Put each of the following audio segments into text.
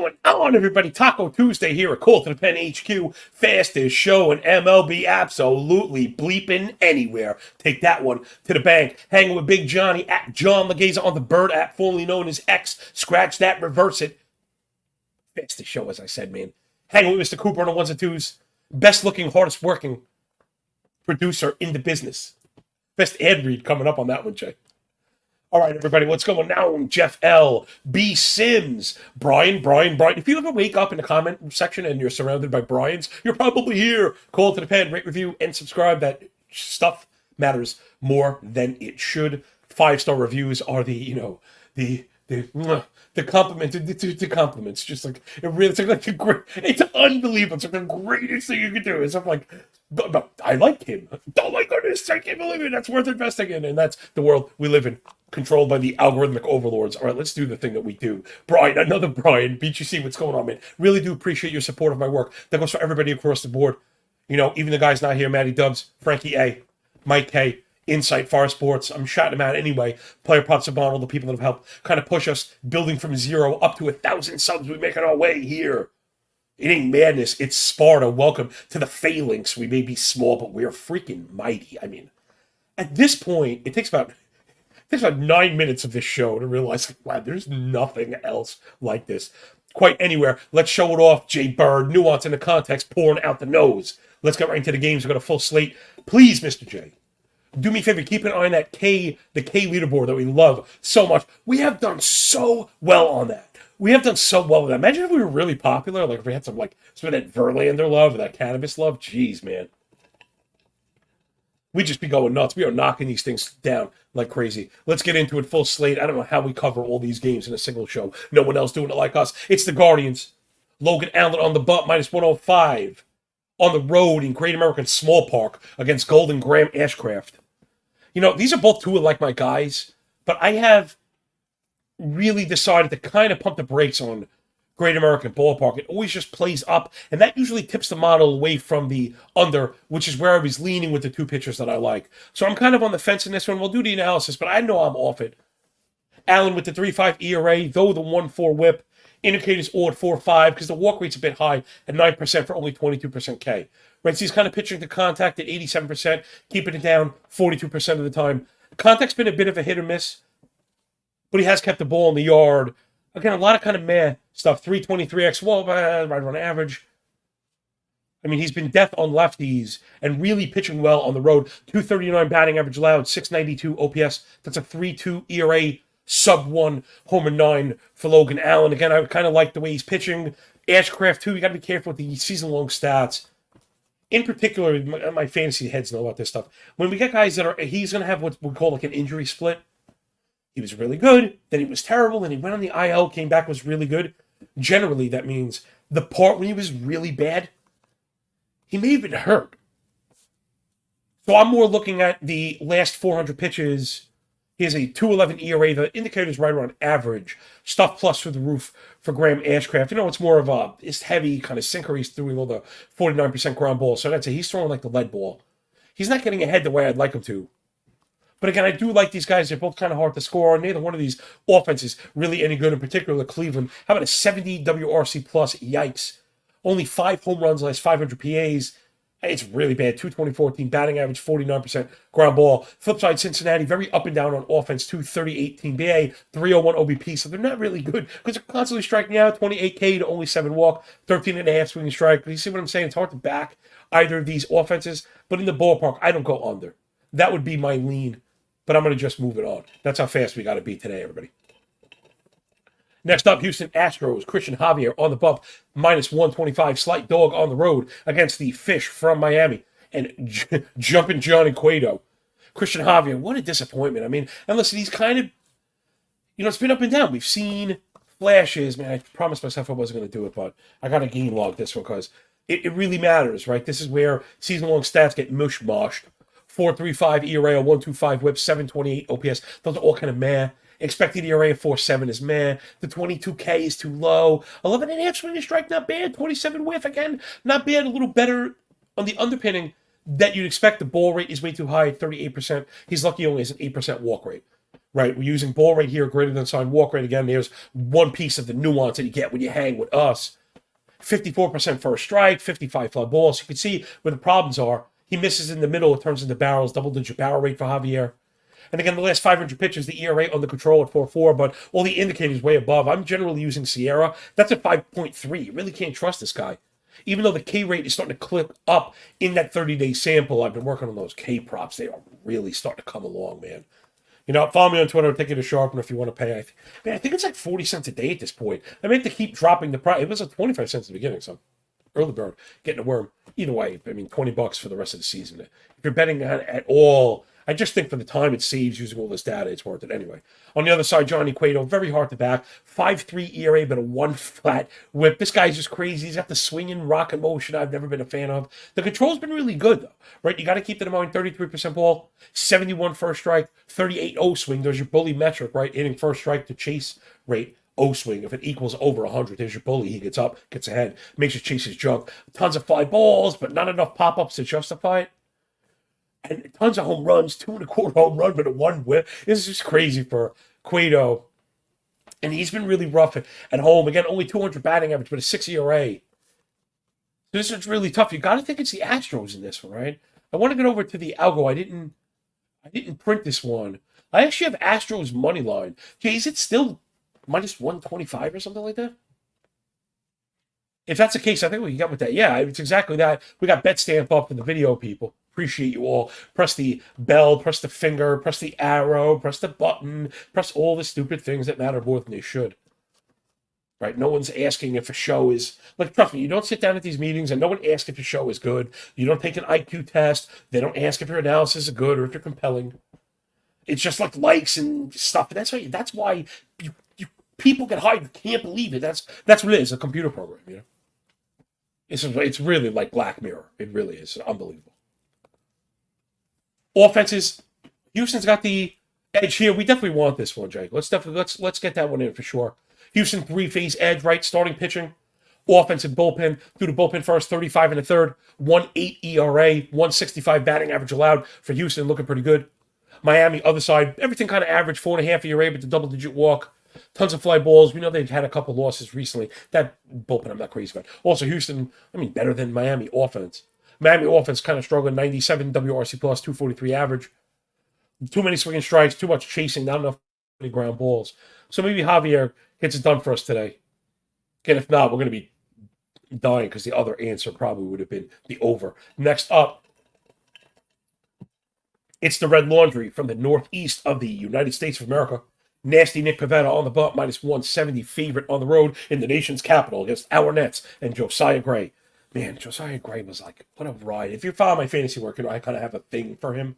going on, everybody? Taco Tuesday here at Call to the Pen HQ. Fastest show in MLB, absolutely bleeping anywhere. Take that one to the bank. Hanging with Big Johnny at John Laghezza on the Bird app, formerly known as X. Scratch that, reverse it. Fastest show, as I said, man. Hanging with Mr. Cooper on the ones and twos. Best looking, hardest working producer in the business. Best ad read coming up on that one, Jay. All right, everybody, what's going on? Jeff L, B Sims, Brian. If you ever wake up in the comment section and you're surrounded by Brians, you're probably here. Call to the pen, rate, review, and subscribe. That stuff matters more than it should. 5-star reviews are the compliment, the compliments. Just like it really, it's like great. It's unbelievable. It's like the greatest thing you can do. It's like, no, I like him. Oh my goodness, I can't believe it. That's worth investing in, and that's the world we live in, controlled by the algorithmic overlords. All right, let's do the thing that we do. Brian, another Brian. BGC, what's going on, man? Really do appreciate your support of my work. That goes for everybody across the board. You know, even the guys not here, Matty Dubs, Frankie A, Mike K, Insight, Far Sports. I'm shouting them out anyway. Player Pops of all the people that have helped kind of push us, building from 0 up to 1,000 subs. We're making our way here. It ain't madness. It's Sparta. Welcome to the phalanx. We may be small, but we're freaking mighty. I mean, at this point, it takes about 9 minutes of this show to realize, like, wow, there's nothing else like this quite anywhere. Let's show it off, Jay Bird. Nuance in the context, pouring out the nose. Let's get right into the games. We've got a full slate. Please, Mr. J, do me a favor, keep an eye on that the K leaderboard that we love so much. We have done so well on that. We have done so well with that. Imagine if we were really popular, like if we had some of that Verlander love or that cannabis love. Jeez, man. We'd just be going nuts. We are knocking these things down like crazy. Let's get into it full slate. I don't know how we cover all these games in a single show. No one else doing it like us. It's the Guardians. Logan Allen on the bump, -105. On the road in Great American Small Park against Golden Graham Ashcraft. You know, these are both two of like my guys, but I have really decided to kind of pump the brakes on Great American Ballpark. It always just plays up, and that usually tips the model away from the under, which is where I was leaning with the two pitchers that I like. So I'm kind of on the fence in this one. We'll do the analysis, but I know I'm off it. Allen with the 3.5 ERA, though the 1.4 whip. Indicators all at 4.5 because the walk rate's a bit high at 9% for only 22% K. Right, so he's kind of pitching to contact at 87%, keeping it down 42% of the time. Contact's been a bit of a hit or miss, but he has kept the ball in the yard. Again, a lot of kind of meh stuff. 323x, well, right on average. I mean, he's been death on lefties and really pitching well on the road. 239 batting average allowed, 692 OPS. That's a 3.2 ERA, sub-1, homer 9 for Logan Allen. Again, I kind of like the way he's pitching. Ashcraft, too, you got to be careful with the season-long stats. In particular, my fantasy heads know about this stuff. When we get guys that he's going to have what we call like an injury split. He was really good, then he was terrible, then he went on the IL, came back, was really good. Generally, that means the part when he was really bad, he may have been hurt. So I'm more looking at the last 400 pitches. He has a 2.11 ERA. The indicator's right around average. Stuff plus through the roof for Graham Ashcraft. You know, it's more of it's heavy kind of sinker. He's throwing all the 49% ground ball. So I'd say he's throwing like the lead ball. He's not getting ahead the way I'd like him to. But again, I do like these guys. They're both kind of hard to score on. Neither one of these offenses really any good, in particular Cleveland. How about a 70 WRC plus? Yikes. Only 5 home runs, last 500 PAs. It's really bad. 224 team batting average, 49% ground ball. Flip side, Cincinnati, very up and down on offense. 238 team BA, 301 OBP. So they're not really good because they're constantly striking out. 28K to only 7 walk, 13.5 swing and strike. You see what I'm saying? It's hard to back either of these offenses. But in the ballpark, I don't go under. That would be my lean. But I'm going to just move it on. That's how fast we got to be today, everybody. Next up, Houston Astros. Christian Javier on the bump, -125. Slight dog on the road against the Fish from Miami. And jumping Johnny Cueto. Christian Javier, what a disappointment. I mean, and listen, he's kind of, it's been up and down. We've seen flashes. Man, I promised myself I wasn't going to do it, but I got to game log this one because it really matters, right? This is where season-long stats get mush-moshed. 4.35 ERA, 1.25 whip, 7.28 OPS. Those are all kind of meh. Expected ERA of 4.7 is meh. The 22K is too low. 11.5 swing and strike, not bad. 27 whiff, again, not bad. A little better on the underpinning that you'd expect. The ball rate is way too high at 38%. He's lucky he only has an 8% walk rate. right? We're using ball rate here, greater than sign walk rate. Again, there's one piece of the nuance that you get when you hang with us. 54% first strike, 55 fly balls. You can see where the problems are. He misses in the middle. It turns into barrels, double-digit barrel rate for Javier. And again, the last 500 pitches, the ERA on the control at 4.4, but all the indicators way above. I'm generally using Sierra. That's at 5.3. You really can't trust this guy. Even though the K rate is starting to clip up in that 30-day sample, I've been working on those K props. They are really starting to come along, man. Follow me on Twitter. Take it to Sharpen if you want to pay. I think it's like 40 cents a day at this point. I may have to keep dropping the price. It was like 25 cents at the beginning, so early bird, getting a worm. Either way, $20 for the rest of the season. If you're betting at all, I just think for the time it saves using all this data, it's worth it anyway. On the other side, Johnny Cueto, very hard to back. 5.3 ERA, but a 1 flat whip. This guy's just crazy. He's got the swinging rocket motion I've never been a fan of. The control's been really good, though, right? You got to keep that in mind. 33% ball, 71 first strike, 38 O swing. There's your bully metric, right? Hitting first strike to chase rate. O swing. If it equals over 100, there's your bully. He gets up, gets ahead, makes you chase his junk. Tons of fly balls, but not enough pop-ups to justify it. And tons of home runs, 2.25 home run, but a 1 whip. This is just crazy for Cueto. And he's been really rough at home. Again, only 200 batting average, but a 6 ERA. This is really tough. You got to think it's the Astros in this one, right? I want to get over to the algo. I didn't print this one. I actually have Astros money line. Jay, is it still minus 125 or something like that? If that's the case, I think we can get with that. Yeah, it's exactly that. We got bet stamp up for the video people. Appreciate you all. Press the bell, press the finger, press the arrow, press the button, press all the stupid things that matter more than they should. Right? No one's asking if a show is, like, trust me, you don't sit down at these meetings and no one asks if a show is good. You don't take an IQ test. They don't ask if your analysis is good or if you're compelling. It's just like likes and stuff. And that's why people get hired. You can't believe it. That's what it is, a computer program, It's really like Black Mirror. It really is unbelievable. Offenses, Houston's got the edge here. We definitely want this one, Jake. Let's get that one in for sure. Houston 3-phase edge, right? Starting pitching, offensive bullpen. Through the bullpen first, 35 and a third, 1.8 ERA, 165 batting average allowed for Houston, looking pretty good. Miami, other side, everything kind of average, 4.5 ERA, but the double-digit walk. Tons of fly balls. We know they've had a couple losses recently. That bullpen I'm not crazy about. Also, Houston, better than Miami offense. Miami offense kind of struggling, 97 WRC plus, 243 average. Too many swinging strikes, too much chasing, not enough ground balls. So maybe Javier gets it done for us today. Again, if not, we're going to be dying because the other answer probably would have been the over. Next up, it's the Red Laundry from the northeast of the United States of America. Nasty Nick Pivetta on the bump, minus 170 favorite on the road in the nation's capital against our Nets and Josiah Gray. Man, Josiah Gray was like, what a ride. If you follow my fantasy work, I kind of have a thing for him.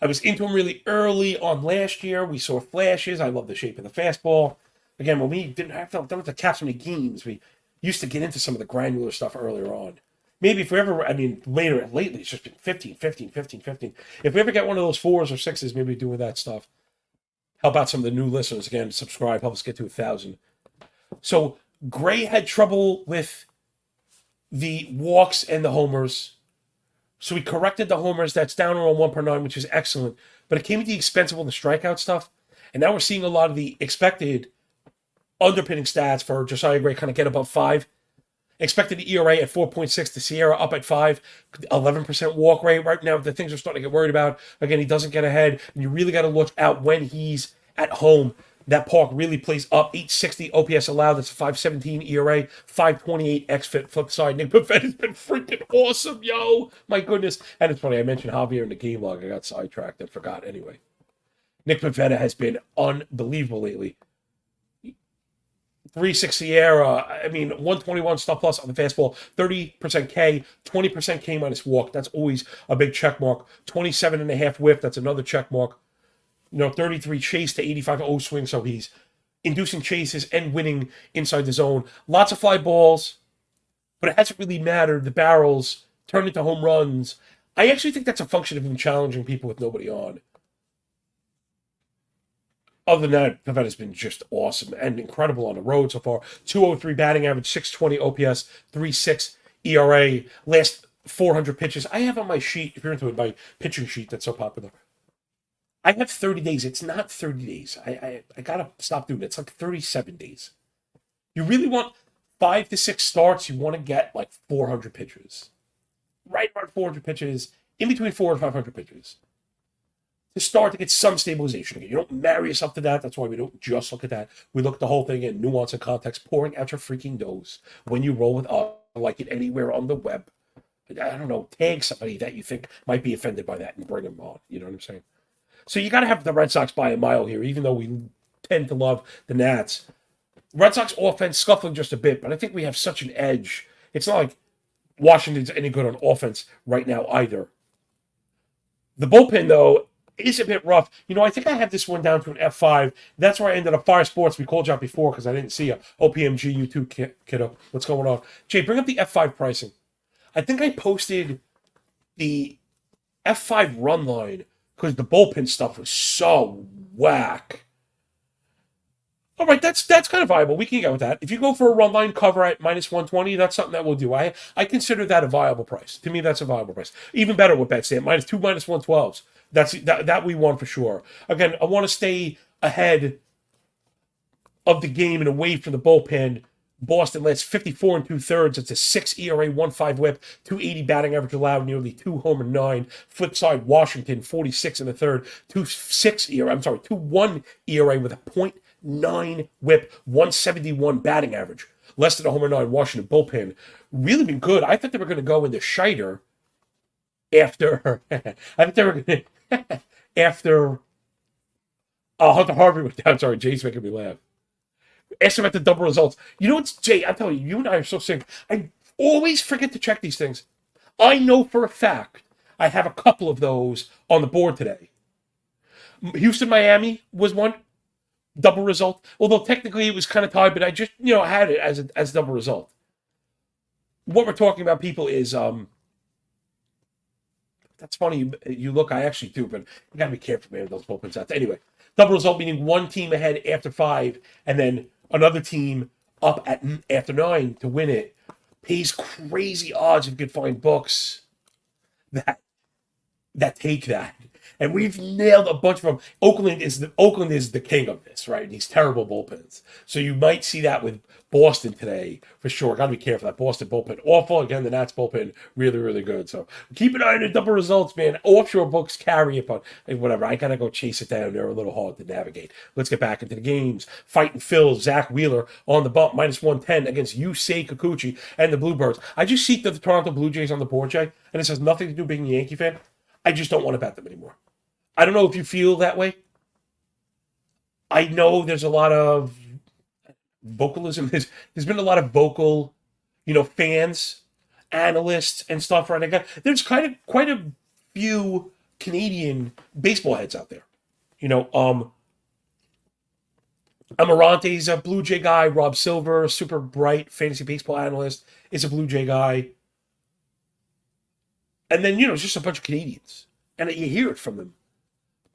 I was into him really early on last year. We saw flashes. I love the shape of the fastball. Again, when we didn't have to cap so many games, we used to get into some of the granular stuff earlier on. Maybe if we ever, lately it's just been 15. If we ever get one of those 4s or 6s, maybe doing that stuff. Help out some of the new listeners. Again, subscribe, help us get to 1,000. So Gray had trouble with the walks and the homers. So we corrected the homers. That's down around 1 per 9, which is excellent. But it came at the expense of all the strikeout stuff. And now we're seeing a lot of the expected underpinning stats for Josiah Gray kind of get above 5. Expected ERA at 4.6 to Sierra up at 5. 11% walk rate. Right now, the things we're starting to get worried about. Again, he doesn't get ahead. And you really got to look out when he's at home. That park really plays up. 860 OPS allowed. That's a 517 ERA. 528 xFIP. Flip side. Nick Buffett has been freaking awesome, yo. My goodness. And it's funny, I mentioned Javier in the game log. I got sidetracked and forgot anyway. Nick Pivetta has been unbelievable lately. 3.6 Sierra, 121 stuff plus on the fastball, 30% K, 20% K minus walk. That's always a big check mark. 27.5 whip, that's another check mark. 33 chase to 85 O swing, so he's inducing chases and winning inside the zone. Lots of fly balls, but it hasn't really mattered. The barrels turn into home runs. I actually think that's a function of him challenging people with nobody on. Other than that, Pivetta's been just awesome and incredible on the road so far. 203 batting average, 620 OPS, 3.6 ERA. Last 400 pitches. I have on my sheet, if you're into it, my pitching sheet that's so popular. I have 30 days. It's not 30 days. I gotta stop doing it. It's like 37 days. You really want 5 to 6 starts. You want to get like 400 pitches. Right around 400 pitches, in between 400 and 500 pitches. To start to get some stabilization again. You don't marry yourself to that. That's why we don't just look at that. We look at the whole thing in nuance and context, pouring out your freaking nose when you roll with us, like it anywhere on the web. I don't know, tag somebody that you think might be offended by that and bring them on. You know what I'm saying? So you got to have the Red Sox by a mile here, even though we tend to love the Nats. Red Sox offense scuffling just a bit, but I think we have such an edge. It's not like Washington's any good on offense right now either. The bullpen, though, is a bit rough. You know, I think I have this one down to an F5. That's where I ended up Fire Sports. We called you out before because I didn't see a OPMG YouTube kiddo. What's going on? Jay, bring up the F5 pricing. I think I posted the F5 run line because the bullpen stuff was so whack. All right, that's kind of viable. We can go with that. If you go for a run line cover at -120, that's something that we'll do. I consider that a viable price. To me, that's a viable price. Even better with bet stand, -2, -112s. That we want for sure. Again, I want to stay ahead of the game and away from the bullpen. Boston lets 54 2/3. It's a 6 ERA, 1.5 WHIP, 280 batting average allowed, nearly 2 homer 9. Flip side, Washington 46 1/3, 2.6 ERA. 2.1 ERA with a .9 WHIP, 171 batting average. Less than a homer 9. Washington bullpen really been good. I thought they were going to go into Scheider after. I thought they were going to after. Hunter Harvey went down. Sorry, Jay's making me laugh. Ask him about the double results. You know what's, Jay, I'm telling you, you and I are so sick. I always forget to check these things. I know for a fact I have a couple of those on the board today. Houston, Miami was one double result. Although technically it was kind of tied, but I just, had it as a double result. What we're talking about, people, is that's funny. You look, I actually do, but you got to be careful, man, those bullpens out there. Anyway, double result meaning one team ahead after 5, and then another team up after 9 to win it. Pays crazy odds if you could find books that take that. And we've nailed a bunch of them. Oakland is the king of this, right? These terrible bullpens. So you might see that with Boston today for sure. Got to be careful. That Boston bullpen awful. Again, the Nats bullpen really, really good. So keep an eye on the double results, man. Offshore books carry it, but whatever. I gotta go chase it down. They're a little hard to navigate. Let's get back into the games. Fighting Phil, Zach Wheeler on the bump, -110 against Yusei Kikuchi and the Bluebirds. I just see the Toronto Blue Jays on the board, Jay, and it has nothing to do with being a Yankee fan. I just don't want to bet them anymore. I don't know if you feel that way. I know there's a lot of vocalism. There's been a lot of vocal, fans, analysts, and stuff. Right? There's quite a few Canadian baseball heads out there. Amarante's a Blue Jay guy. Rob Silver, super bright fantasy baseball analyst, is a Blue Jay guy. And then, it's just a bunch of Canadians. And you hear it from them.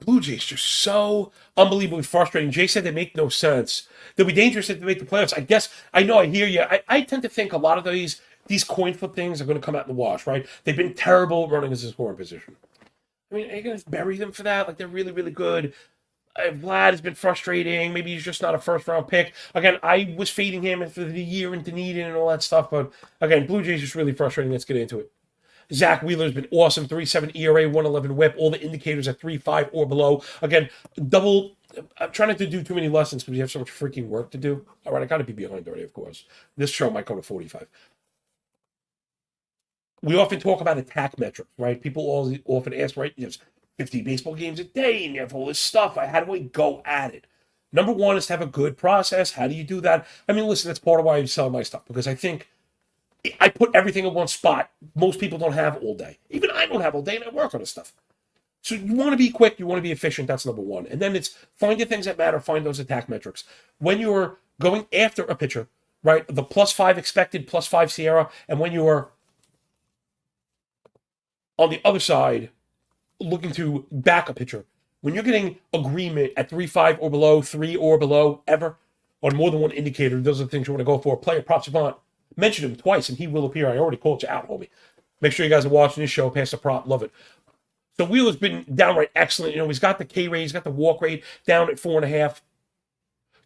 Blue Jays just so unbelievably frustrating. Jay said they make no sense. They'll be dangerous if they make the playoffs. I guess, I know, I hear you. I tend to think a lot of these coin flip things are going to come out in the wash, right? They've been terrible running as a scoring position. I mean, are you going to bury them for that? Like, they're really, really good. Vlad has been frustrating. Maybe he's just not a first-round pick. Again, I was fading him for the year in Dunedin and all that stuff. But, again, Blue Jays just really frustrating. Let's get into it. Zach Wheeler's been awesome. 3.7 ERA, 1.11 WHIP. All the indicators at 3.5 or below. Again, double. I'm trying not to do too many lessons because we have so much freaking work to do. All right, I got to be behind already, of course. This show might go to 45. We often talk about attack metrics, right? People often ask, right, there's 50 baseball games a day and you have all this stuff. How do I go at it? Number one is to have a good process. How do you do that? I mean, listen, that's part of why I sell my stuff, because I think I put everything in one spot. Most people don't have all day. Even I don't have all day, and I work on this stuff. So you want to be quick, you want to be efficient. That's number one. And then it's find the things that matter, find those attack metrics. When you're going after a pitcher, right, the +5 expected, +5 Sierra, and when you're on the other side looking to back a pitcher, when you're getting agreement at 3.5 or below, 3 or below, ever, on more than one indicator, those are the things you want to go for. Player prop savant. Mention him twice and he will appear. I already called you out, homie. Make sure you guys are watching this show. Pass the prop. Love it. So Wheeler's been downright excellent. He's got the K rate, he's got the walk rate down at 4.5.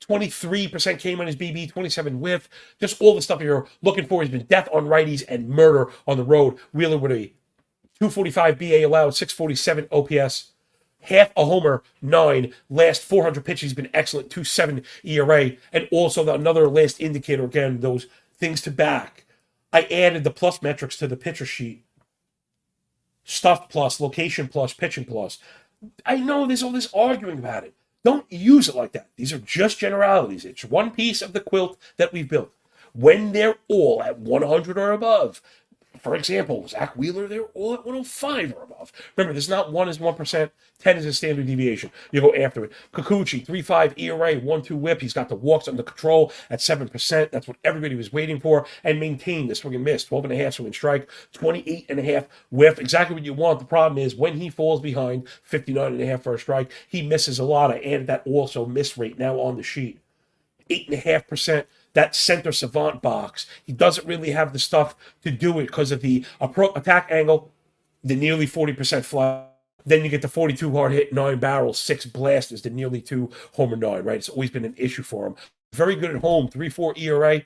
23% came on his BB, 27 whiff. Just all the stuff you're looking for has been death on righties and murder on the road. Wheeler with a 245 BA allowed, 647 OPS. Half a homer, 9. Last 400 pitches, he's been excellent, 2.7 ERA. And also another last indicator, again, those things to back. I added the plus metrics to the pitcher sheet. Stuff plus, location plus, pitching plus. I know there's all this arguing about it. Don't use it like that. These are just generalities. It's one piece of the quilt that we've built. When they're all at 100 or above, for example, Zach Wheeler, they're all at 105 or above. Remember, there's not 1 is 1%, 10 is a standard deviation. You go after it. Kikuchi, 3.5 ERA, 1.2 whip. He's got the walks under control at 7%. That's what everybody was waiting for. And maintain the swing and miss. 12.5 swing and strike, 28.5 whiff. Exactly what you want. The problem is when he falls behind, 59.5 for a strike, he misses a lot. I added that also miss rate now on the sheet. 8.5%. That center savant box, he doesn't really have the stuff to do it because of the attack angle, the nearly 40% fly. Then you get the 42 hard hit, 9 barrels, 6 blasters, the nearly 2 homer 9, right? It's always been an issue for him. Very good at home, 3.4 ERA,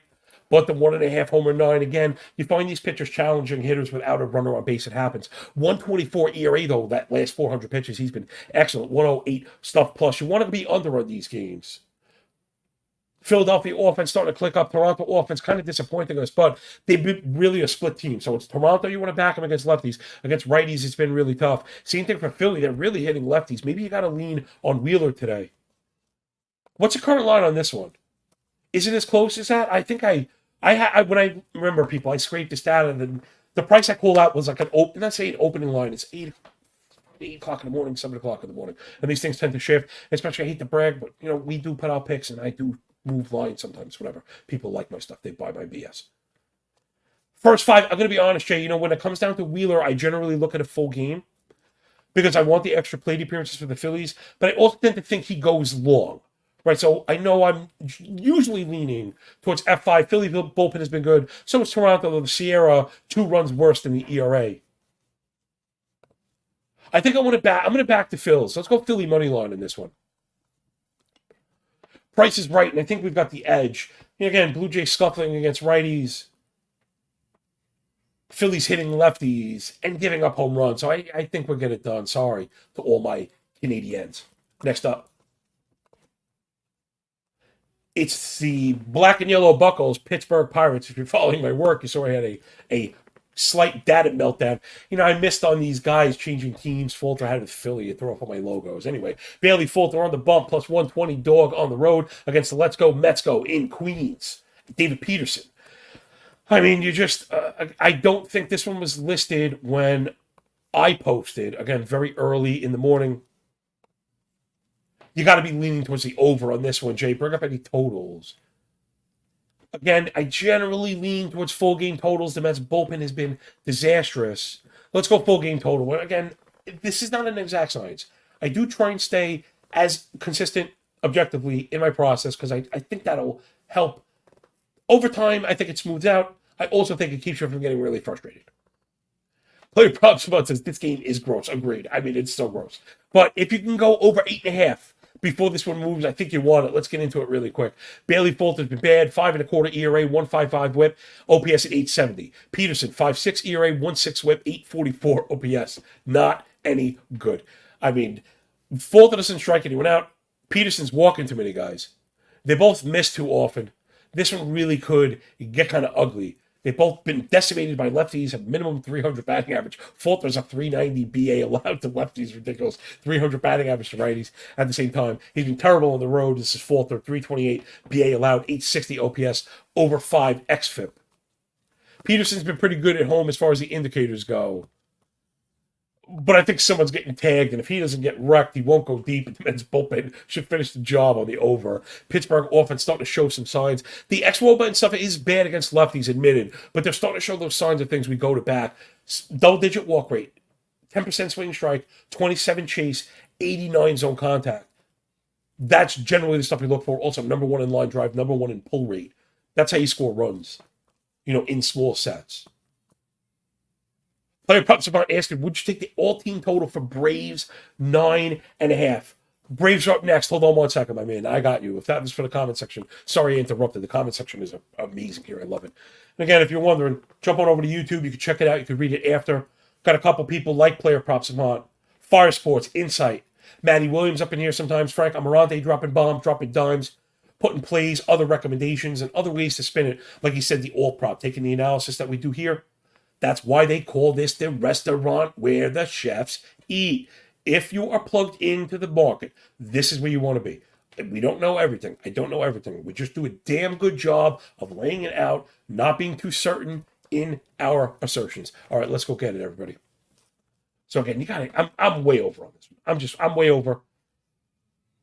but the 1.5 homer 9. Again, you find these pitchers challenging hitters without a runner on base. It happens. 1.24 ERA, though, that last 400 pitches, he's been excellent. 1.08 stuff plus. You want to be under on these games. Philadelphia offense starting to click up. Toronto offense kind of disappointing us, but they've been really a split team. So it's Toronto, you want to back them against lefties. Against righties, it's been really tough. Same thing for Philly. They're really hitting lefties. Maybe you got to lean on Wheeler today. What's the current line on this one? Is it as close as that? I think I when I remember people, I scraped this down, and the price I called out was like an open. Let's say an opening line. It's 8 o'clock in the morning, 7 o'clock in the morning, and these things tend to shift. Especially, I hate to brag, but we do put out picks, and I do move lines sometimes. Whatever, people like my stuff, they buy my BS. First 5, I'm going to be honest, Jay. When it comes down to Wheeler, I generally look at a full game because I want the extra plate appearances for the Phillies, but I also tend to think he goes long. Right, so I know I'm usually leaning towards F5. Philly bullpen has been good. So is Toronto. The Sierra, 2 runs worse than the ERA. I think I'm going to back the Phils. Let's go Philly money line in this one. Price is right, and I think we've got the edge. Again, Blue Jays scuffling against righties. Phillies hitting lefties and giving up home runs. So I think we'll get it done. Sorry to all my Canadians. Next up. It's the black and yellow buckles, Pittsburgh Pirates. If you're following my work, you saw I had a slight data meltdown. I missed on these guys changing teams. Falter had with Philly. It threw off all my logos. Anyway, Bailey Falter on the bump, plus 120 dog on the road against the Let's Go Mets Go in Queens. David Peterson. I mean, I don't think this one was listed when I posted. Again, very early in the morning. You got to be leaning towards the over on this one, Jay. Bring up any totals. Again, I generally lean towards full game totals. The Mets bullpen has been disastrous. Let's go full game total. Again, this is not an exact science. I do try and stay as consistent objectively in my process because I think that'll help. Over time, I think it smooths out. I also think it keeps you from getting really frustrated. Player Props About says this game is gross. Agreed. I mean, it's so gross. But if you can go over 8.5 before this one moves, I think you want it. Let's get into it really quick. Bailey Falter's been bad. 5.25 ERA, 1.55 whip, OPS at 870. Peterson, 5.6 ERA, 1.6 whip, 844 OPS. Not any good. I mean, Falter doesn't strike anyone out. Peterson's walking too many guys. They both miss too often. This one really could get kind of ugly. They've both been decimated by lefties, have minimum 300 batting average. Falter's a 390 BA allowed to lefties, ridiculous. 300 batting average to righties at the same time. He's been terrible on the road. This is Falter, 328 BA allowed, 860 OPS, over 5 xFIP. Peterson's been pretty good at home as far as the indicators go. But I think someone's getting tagged, and if he doesn't get wrecked, he won't go deep. The Mets bullpen should finish the job on the over. Pittsburgh offense starting to show some signs. The xWOBA and stuff is bad against lefties, admitted, but they're starting to show those signs of things we go to back. Double-digit walk rate, 10% swing strike, 27 chase, 89 zone contact. That's generally the stuff we look for. Also, number 1 in line drive, number 1 in pull rate. That's how you score runs, in small sets. Player props are asking, would you take the all-team total for Braves 9.5? Braves are up next. Hold on one second, my man. I got you. If that was for the comment section, sorry I interrupted. The comment section is amazing here. I love it. And again, if you're wondering, jump on over to YouTube. You can check it out. You can read it after. Got a couple people like Player Props Savant, Fire Sports, Insight, Matty Williams up in here sometimes, Frank Amarante dropping bombs, dropping dimes, putting plays, other recommendations, and other ways to spin it. Like he said, the all prop, taking the analysis that we do here. That's why they call this the restaurant where the chefs eat. If you are plugged into the market, this is where you want to be. We don't know everything. I don't know everything. We just do a damn good job of laying it out, not being too certain in our assertions. All right, let's go get it, everybody. So again, you got it. I'm way over on this one. I'm way over.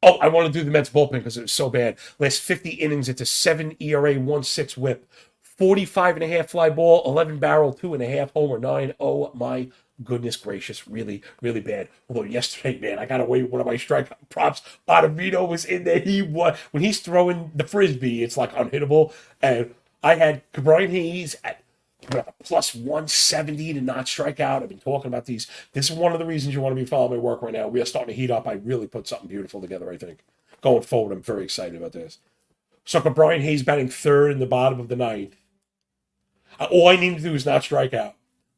Oh, I want to do the Mets bullpen because it was so bad. Last 50 innings, it's a 7 ERA, 1.6 whip. 45.5 fly ball, 11 barrel, 2.5 homer, 9. Oh my goodness gracious, really, really bad. Although yesterday, man, I got away with one of my strike props. Ottavino was in there. When he's throwing the frisbee, it's like unhittable. And I had Brian Hayes at plus 170 to not strike out. I've been talking about these. This is one of the reasons you want to be following my work right now. We are starting to heat up. I really put something beautiful together, I think. Going forward, I'm very excited about this. Sucker Brian Hayes batting third in the bottom of the ninth. All I need to do is not strike out.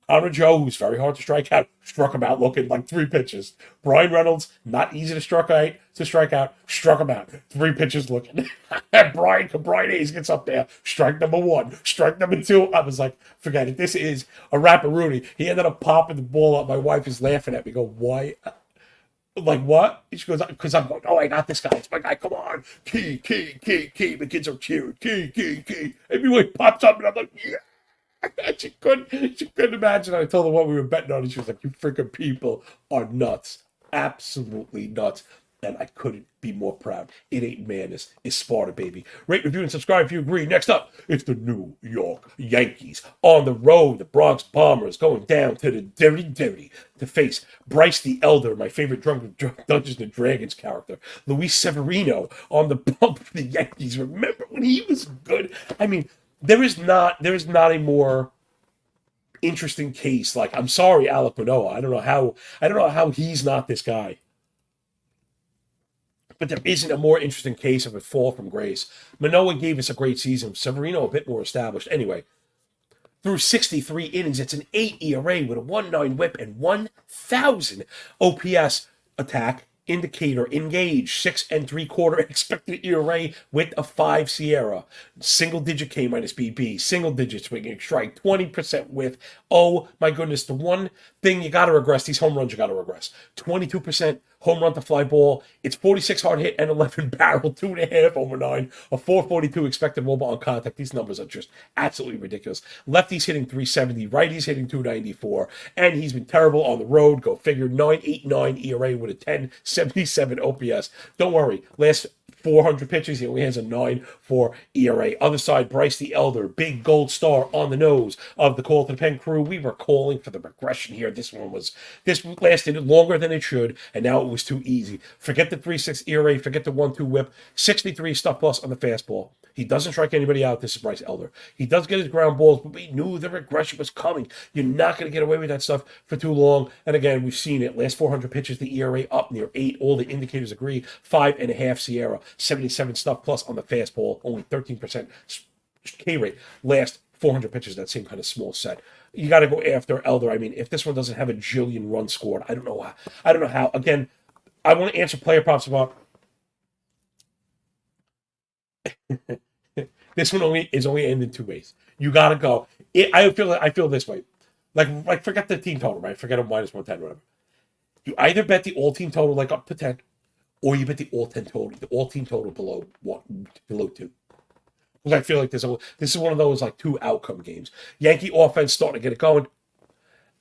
Connor Joe, who's very hard to strike out, struck him out looking like 3 pitches. Brian Reynolds, not easy to strike out, struck him out. 3 pitches looking. Brian Hayes gets up there. Strike number 1, strike number 2. I was like, forget it. This is a rapper-Rooney. He ended up popping the ball up. My wife is laughing at me. Go, why? Like, what? She goes, because I'm going, oh, I got this guy. It's my guy. Come on. Key. The kids are cheering. Key. Everybody pops up, and I'm like, yeah. She couldn't imagine. I told her what we were betting on, and she was like, you freaking people are nuts. Absolutely nuts. And I couldn't be more proud. It ain't madness. It's Sparta, baby. Rate, review, and subscribe if you agree. Next up, it's the New York Yankees. On the road, the Bronx Bombers going down to the dirty to face Bryce the Elder, my favorite Dungeons and Dragons character. Luis Severino on the bump for the Yankees. Remember when he was good? I mean, there is not a more interesting case. Like, I'm sorry, Alek Manoah. I don't know how he's not this guy. But there isn't a more interesting case of a fall from grace. Manoah gave us a great season. Severino a bit more established. Anyway, through 63 innings, it's an 8 ERA with a 1.9 whip and 1,000 OPS attack. Indicator engaged 6 3/4 expected ERA with a 5 Sierra, single digit K minus BB, single digit swinging strike, 20% with. Oh my goodness, the one thing you got to regress, these home runs you got to regress. 22% home run to fly ball. It's 46 hard hit and 11 barrel, 2.5 over 9, a 442 expected wOBA on contact. These numbers are just absolutely ridiculous. Lefties hitting 370, righties hitting 294, and he's been terrible on the road. Go figure. 9.89 ERA with a 10.77 OPS. Don't worry, last 400 pitches, he only has a 9.4 ERA. Other side, Bryce the Elder, big gold star on the nose of the Call to the Pen crew. We were calling for the regression here. This lasted longer than it should, and now it was too easy. Forget the 3.6 ERA, forget the 1.2 whip, 63 stuff plus on the fastball. He doesn't strike anybody out. This is Bryce Elder. He does get his ground balls, but we knew the regression was coming. You're not going to get away with that stuff for too long. And again, we've seen it. Last 400 pitches, the ERA up near 8. All the indicators agree. 5.5 Sierra, 77 stuff plus on the fastball, only 13% K rate. Last 400 pitches, that same kind of small set. You got to go after Elder. I mean, if this one doesn't have a jillion runs scored, I don't know how. Again, I want to answer player props about. This one is only ended 2 ways. You gotta go. I feel this way. Like forget the team total, right? Forget a minus 110, whatever. You either bet the all team total like up to 10, or you bet the all team total below 2. Because I feel like this is one of those like 2 outcome games. Yankee offense starting to get it going.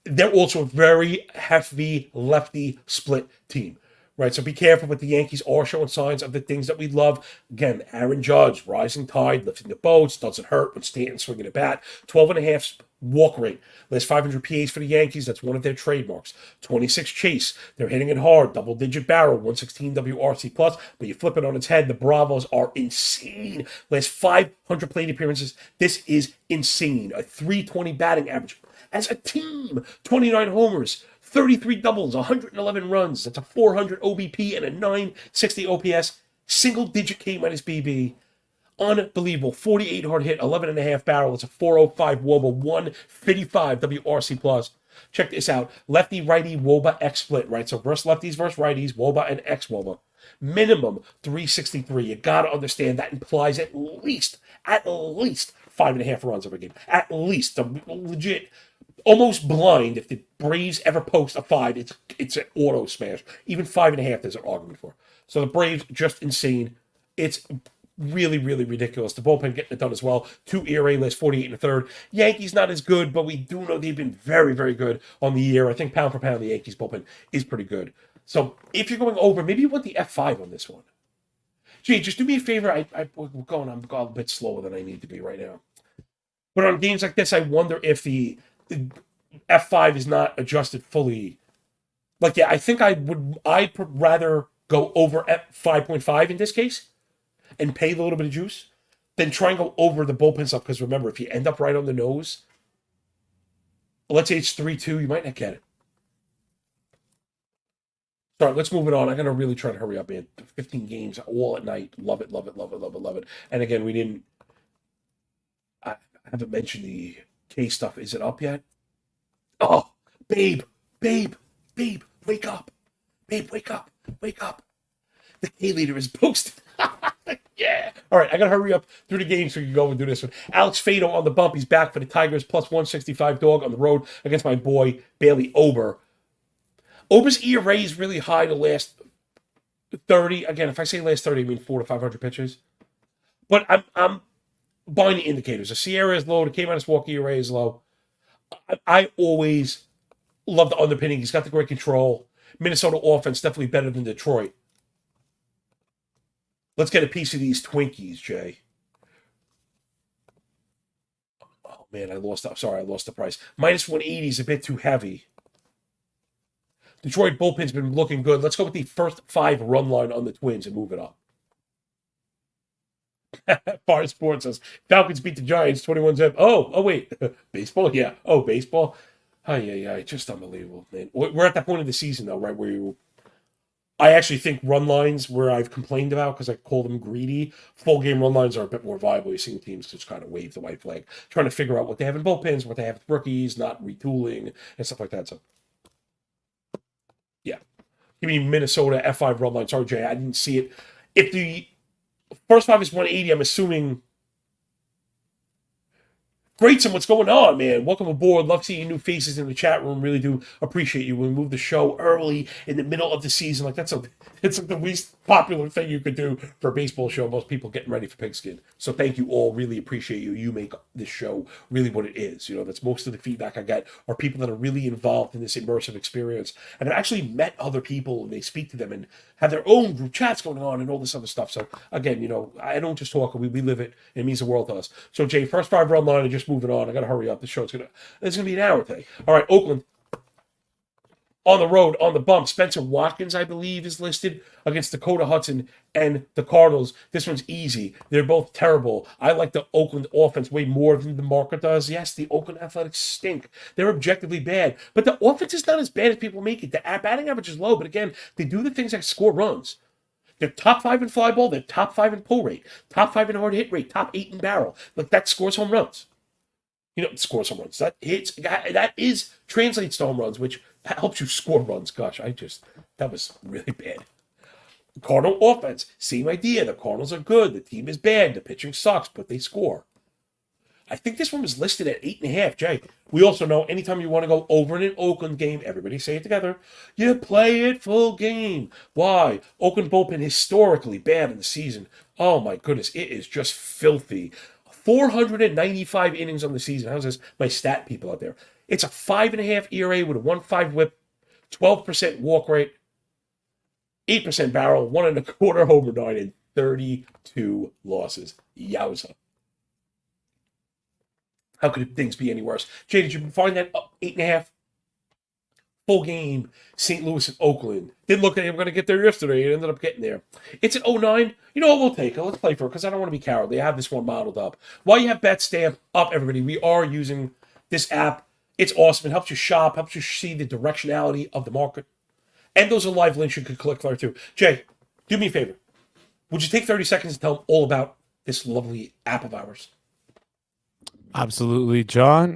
They're also a very heavy lefty split team. right? So be careful, but the Yankees are showing signs of the things that we love. Again, Aaron Judge, rising tide, lifting the boats, doesn't hurt when Stanton's swinging a bat. 12.5 walk rate. Last 500 PAs for the Yankees, that's one of their trademarks. 26 chase. They're hitting it hard, double-digit barrel, 116 WRC+, but you flip it on its head, the Bravos are insane. Last 500 plate appearances, this is insane. A 320 batting average. As a team, 29 homers, 33 doubles, 111 runs. That's a 400 OBP and a 960 OPS. Single-digit K-minus BB. Unbelievable. 48 hard hit, 11.5 barrel. It's a 405 WOBA, 155 WRC plus. Check this out. Lefty righty WOBA X split, right? So versus lefties versus righties, WOBA and X WOBA. Minimum 363. You gotta understand that implies at least 5.5 runs every game. At least. Legit. Almost blind. If the Braves ever post a 5, it's an auto smash. Even 5.5, there's an argument for. So the Braves, just insane. It's really, really ridiculous. The bullpen getting it done as well. 2 ERA last 48 and a third. Yankees not as good, but we do know they've been very, very good on the year. I think pound for pound, the Yankees bullpen is pretty good. So if you're going over, maybe you want the F5 on this one. Gee, just do me a favor. I'm going a bit slower than I need to be right now. But on games like this, I wonder if the F5 is not adjusted fully. Like, yeah, I think I'd rather go over at 5.5 in this case and pay a little bit of juice than try and go over the bullpen stuff. Because remember, if you end up right on the nose, let's say it's 3-2, you might not get it. All right, let's move it on. I'm going to really try to hurry up, man. 15 games all at night. Love it, love it, love it, love it, love it. And again, I haven't mentioned the K stuff. Is it up yet? Oh, babe, wake up. Babe, wake up. The K leader is posted. Yeah. All right, I got to hurry up through the game so we can go and do this one. Alex Fado on the bump. He's back for the Tigers, plus 165 dog on the road against my boy, Bailey Ober. Ober's ERA is really high the last 30. Again, if I say last 30, I mean 400 to 500 pitches. But I'm buying the indicators. The Sierra is low. The K-minus walk ERA is low. I always love the underpinning. He's got the great control. Minnesota offense definitely better than Detroit. Let's get a piece of these Twinkies, Jay. Oh, man, I lost the price. Minus 180 is a bit too heavy. Detroit bullpen's been looking good. Let's go with the first 5 run line on the Twins and move it up. Far Sports says, Falcons beat the Giants 21-7. Oh, wait. Baseball? Yeah. Oh, baseball? Yeah. Just unbelievable, man. We're at that point of the season, though, right, where I actually think run lines, where I've complained about because I call them greedy, full game run lines are a bit more viable. You're seeing teams just kind of wave the white flag, trying to figure out what they have in bullpens, what they have with rookies, not retooling, and stuff like that. So, yeah. Give me Minnesota F5 run line. Sorry, Jay, I didn't see it. If the first 5 is 180, I'm assuming. Greatson, what's going on, man? Welcome aboard. Love seeing new faces in the chat room. Really do appreciate you. We move the show early in the middle of the season. Like it's like the least popular thing you could do for a baseball show. Most people getting ready for Pigskin. So thank you all. Really appreciate you. You make this show really what it is. You know, that's most of the feedback I get are people that are really involved in this immersive experience and have actually met other people and they speak to them and have their own group chats going on and all this other stuff. So again, you know, I don't just talk. We live it. It means the world to us. So Jay, first 5 run line and just moving on. I got to hurry up. The show's it's gonna be an hour today. All right, Oakland on the road, on the bump. Spencer Watkins, I believe, is listed against Dakota Hudson and the Cardinals. This one's easy. They're both terrible. I like the Oakland offense way more than the market does. Yes, the Oakland Athletics stink. They're objectively bad, but the offense is not as bad as people make it. The batting average is low, but again, they do the things that score runs. They're top 5 in fly ball. They're top 5 in pull rate. Top 5 in hard hit rate. Top 8 in barrel. Like that scores home runs. You know, scores home runs. That translates to home runs, which helps you score runs. Gosh, that was really bad. Cardinal offense, same idea. The Cardinals are good. The team is bad. The pitching sucks, but they score. I think this one was listed at 8.5, Jay. We also know anytime you want to go over in an Oakland game, everybody say it together, you play it full game. Why? Oakland bullpen historically bad in the season. Oh my goodness, it is just filthy. 495 innings on the season. How's this? My stat people out there. It's a 5.5 ERA with a 1.5 whip, 12% walk rate. 8% barrel, 1.25 homer, 9, and 32 losses. Yowza. How could things be any worse? Jay, did you find that up 8.5? Full game, St. Louis and Oakland. Didn't look like they were going to get there yesterday. It ended up getting there. It's at 09. You know what? We'll take it. Let's play for it because I don't want to be cowardly. I have this one modeled up. While you have Bet Stamp up, everybody, we are using this app. It's awesome. It helps you shop, helps you see the directionality of the market. And those are live links you could click there too. Jay, do me a favor. Would you take 30 seconds to tell them all about this lovely app of ours? Absolutely, John.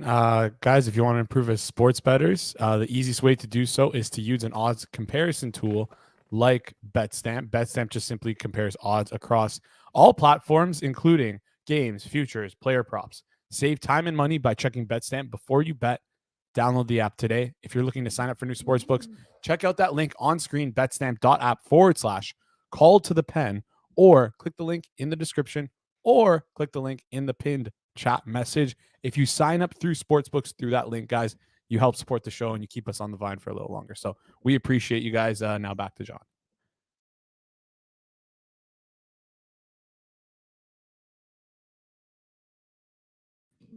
Guys, if you want to improve as sports bettors, the easiest way to do so is to use an odds comparison tool like BetStamp. BetStamp just simply compares odds across all platforms, including games, futures, player props. Save time and money by checking BetStamp before you bet. Download the app today. If you're looking to sign up for new sportsbooks, check out that link on screen, betstamp.app/call to the pen, or click the link in the description, or click the link in the pinned chat message. If you sign up through sportsbooks through that link, guys, you help support the show and you keep us on the vine for a little longer. So we appreciate you guys. Now back to John.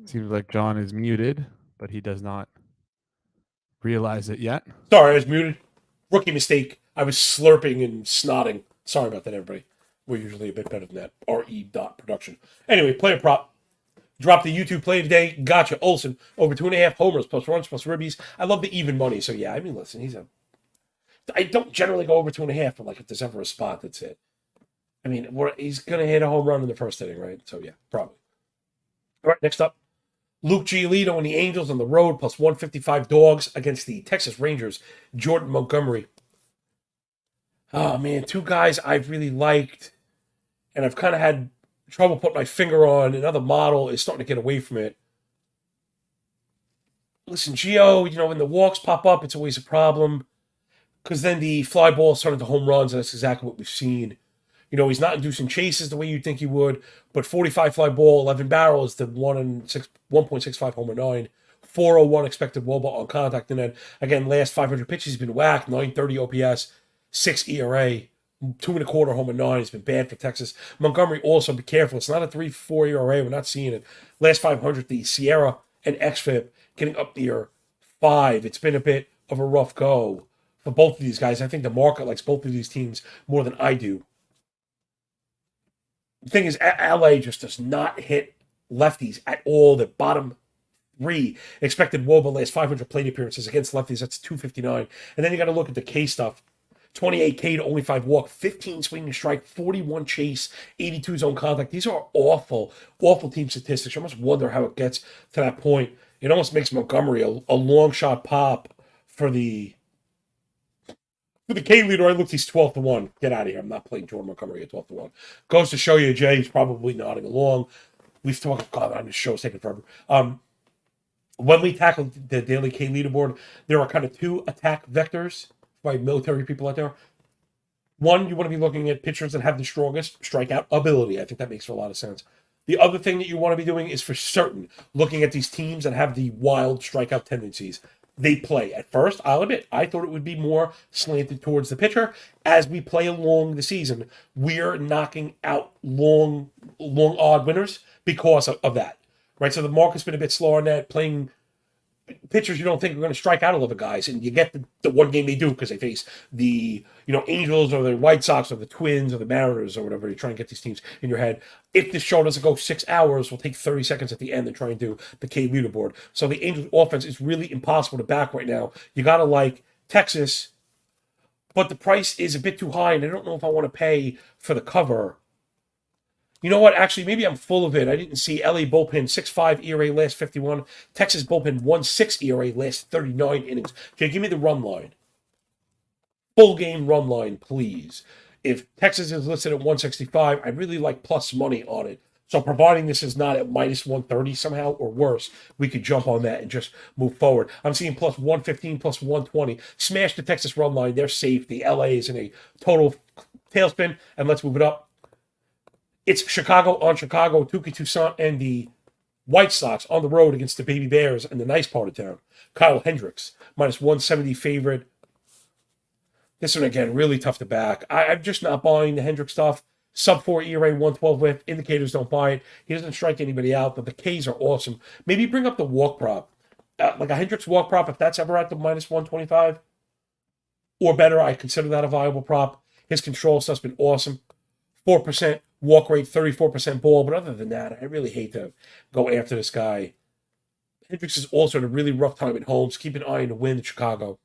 Seems like John is muted, but he does not realize it yet. Sorry, I was muted. Rookie mistake. I was slurping and snotting. Sorry about that, everybody. We're usually a bit better than that. RE.production. Anyway, player prop. Drop the YouTube play today. Gotcha. Olsen, over 2.5 homers, plus runs, plus ribbies. I love the even money. So, yeah, I mean, listen, I don't generally go over 2.5, but, like, if there's ever a spot, that's it. I mean, he's going to hit a home run in the first inning, right? So, yeah, probably. All right, next up. Luke Giolito and the Angels on the road, plus 155 dogs against the Texas Rangers. Jordan Montgomery. Oh, man, two guys I've really liked, and I've kind of had trouble putting my finger on. Another model is starting to get away from it. Listen, Gio, when the walks pop up, it's always a problem because then the fly balls turn into home runs, and that's exactly what we've seen. He's not inducing chases the way you'd think he would, but 45 fly ball, 11 barrel is the 1.65 homer 9, 401 expected wOBA on contact, and then again, last 500 pitches he's been whacked, 930 OPS, 6 ERA. 2.25 homer 9 has been bad for Texas. Montgomery also, be careful. It's not a 3.4 ERA. We're not seeing it. Last 500, the Sierra and XFIP getting up near 5. It's been a bit of a rough go for both of these guys. I think the market likes both of these teams more than I do. The thing is, LA just does not hit lefties at all. The bottom 3 expected wOBA last 500 plate appearances against lefties. That's 259. And then you got to look at the K stuff. 28 K to only 5 walk, 15 swing and strike, 41 chase, 82 zone contact. These are awful, awful team statistics. I almost wonder how it gets to that point. It almost makes Montgomery a long shot pop for the K leader. I looked, he's 12-1. Get out of here. I'm not playing Jordan Montgomery at 12-1. Goes to show you, Jay, he's probably nodding along. We've talked, God, on this show, it's taking forever. When we tackle the daily K leaderboard, there are kind of 2 attack vectors by military people out there. One, you want to be looking at pitchers that have the strongest strikeout ability. I think that makes a lot of sense. The other thing that you want to be doing is for certain looking at these teams that have the wild strikeout tendencies they play. At first, I'll admit, I thought it would be more slanted towards the pitcher. As we play along the season, we're knocking out long odd winners because of that. Right? So the market's been a bit slower on that, playing pitchers you don't think are going to strike out 11 guys, and you get the one game they do because they face the Angels or the White Sox or the Twins or the Mariners or whatever. You try and get these teams in your head. If this show doesn't go 6 hours, we'll take 30 seconds at the end and try and do the K leaderboard. So the Angels offense is really impossible to back right now. You got to like Texas, but the price is a bit too high, and I don't know if I want to pay for the cover. You know what? Actually, maybe I'm full of it. I didn't see LA bullpen 6.5 ERA last 51. Texas bullpen 1.6 ERA last 39 innings. Okay, give me the run line. Full game run line, please. If Texas is listed at 165, I really like plus money on it. So providing this is not at minus 130 somehow or worse, we could jump on that and just move forward. I'm seeing plus 115, plus 120. Smash the Texas run line. They're safe. The LA is in a total tailspin. And let's move it up. It's Chicago on Chicago, Tuki Toussaint, and the White Sox on the road against the Baby Bears in the nice part of town. Kyle Hendricks, minus 170 favorite. This one, again, really tough to back. I'm just not buying the Hendrick stuff. Sub 4 ERA, 112 whip. Indicators don't buy it. He doesn't strike anybody out, but the Ks are awesome. Maybe bring up the walk prop. Like a Hendricks walk prop, if that's ever at the minus 125 or better, I consider that a viable prop. His control stuff's been awesome. 4% walk rate, 34% ball. But other than that, I really hate to go after this guy. Hendricks is also in a really rough time at home, so keep an eye on the win in Chicago.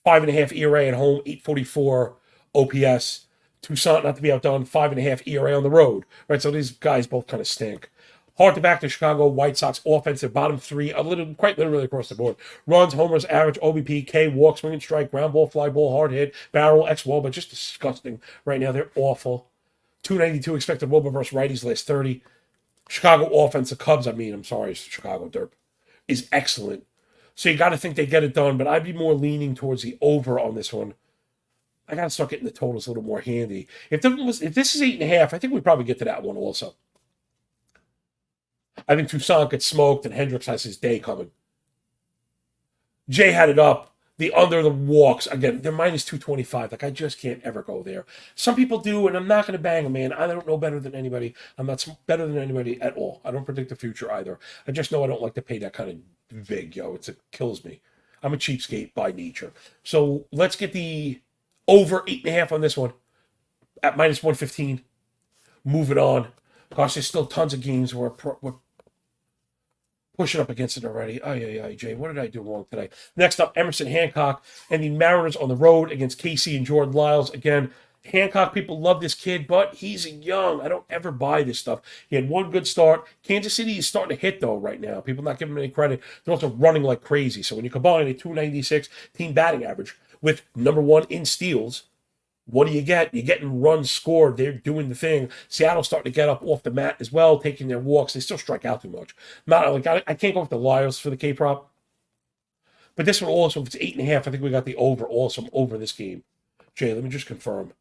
5.5 ERA at home, 844 OPS. Toussaint, not to be outdone, 5.5 ERA on the road. Right, so these guys both kind of stink. Hard to back the Chicago White Sox offensive bottom three, quite literally across the board. Runs, homers, average, OBP, K, walk, swing and strike, ground ball, fly ball, hard hit, barrel, X-wall, but just disgusting right now. They're awful. 292 expected WOBA versus righties last 30. Chicago offense, the Cubs, Chicago Derp, is excellent. So you got to think they get it done, but I'd be more leaning towards the over on this one. I got to start getting the totals a little more handy. If this is 8.5, I think we probably get to that one also. I think Toussaint gets smoked and Hendricks has his day coming. Jay had it up. The under the walks, again, they're minus 225. Like, I just can't ever go there. Some people do, and I'm not going to bang them, man. I don't know better than anybody. I'm not better than anybody at all. I don't predict the future either. I just know I don't like to pay that kind of vig, yo. It kills me. I'm a cheapskate by nature. So let's get the over 8.5 on this one at minus 115. Moving on. Gosh, there's still tons of games where we're pushing up against it already. Jay, what did I do wrong today? Next up, Emerson Hancock and the Mariners on the road against Casey and Jordan Lyles. Again, Hancock, people love this kid, but he's young. I don't ever buy this stuff. He had one good start. Kansas City is starting to hit, though, right now. People not giving him any credit. They're also running like crazy. So when you combine a 296 team batting average with number one in steals, what do you get? You're getting runs scored. They're doing the thing. Seattle's starting to get up off the mat as well, taking their walks. They still strike out too much. Not like I can't go with the Lyles for the K prop. But this one also, if it's 8.5, I think we got the over also over this game. Jay, let me just confirm.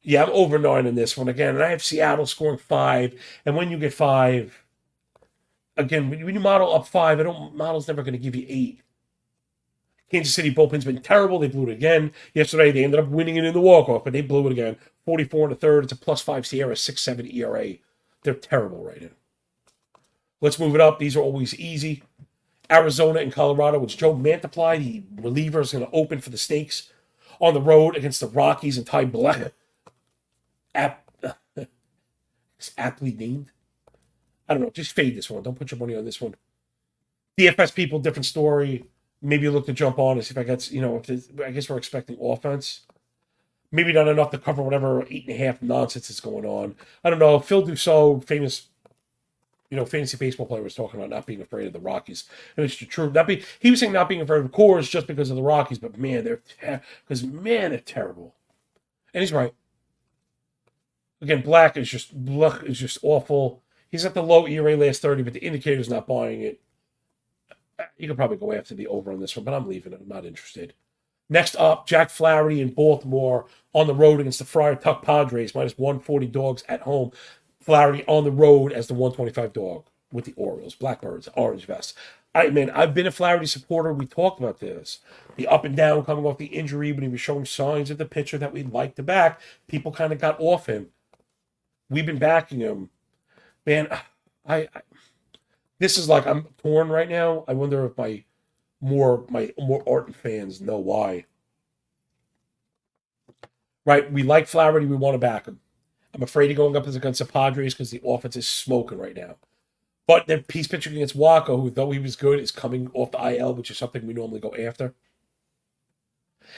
Yeah, I'm over 9 in this one again. And I have Seattle scoring 5. And when you get 5, again, when you model up 5, model's never going to give you 8. Kansas City bullpen's been terrible. They blew it again. Yesterday, they ended up winning it in the walk-off, but they blew it again. 44 and a third. It's a +5 Sierra, 6.7 ERA. They're terrible right now. Let's move it up. These are always easy. Arizona and Colorado. It's Joe Mantiply, the reliever, is going to open for the Snakes on the road against the Rockies and Ty Black. It's aptly named. I don't know. Just fade this one. Don't put your money on this one. DFS people, different story. Maybe look to jump on and see if I get, I guess we're expecting offense. Maybe not enough to cover whatever 8.5 nonsense is going on. I don't know. Phil Dussault, famous, fantasy baseball player, was talking about not being afraid of the Rockies. And it's true. He was saying not being afraid of Coors just because of the Rockies, but man, they're terrible. And he's right. Again, Black is just awful. He's at the low ERA last 30, but the indicator's not buying it. You could probably go after the over on this one, but I'm leaving it. I'm not interested. Next up, Jack Flaherty in Baltimore on the road against the Friar Tuck Padres, minus 140 dogs at home. Flaherty on the road as the 125 dog with the Orioles, Blackbirds, orange vest. I've been a Flaherty supporter. We talked about this. The up and down coming off the injury, when he was showing signs of the pitcher that we'd like to back, people kind of got off him. We've been backing him. Man, this is like, I'm torn right now. I wonder if my more ardent fans know why. Right, we like Flaherty. We want to back him. I'm afraid of going up against the Padres because the offense is smoking right now. But he's pitching against Waco, who, though he was good, is coming off the IL, which is something we normally go after.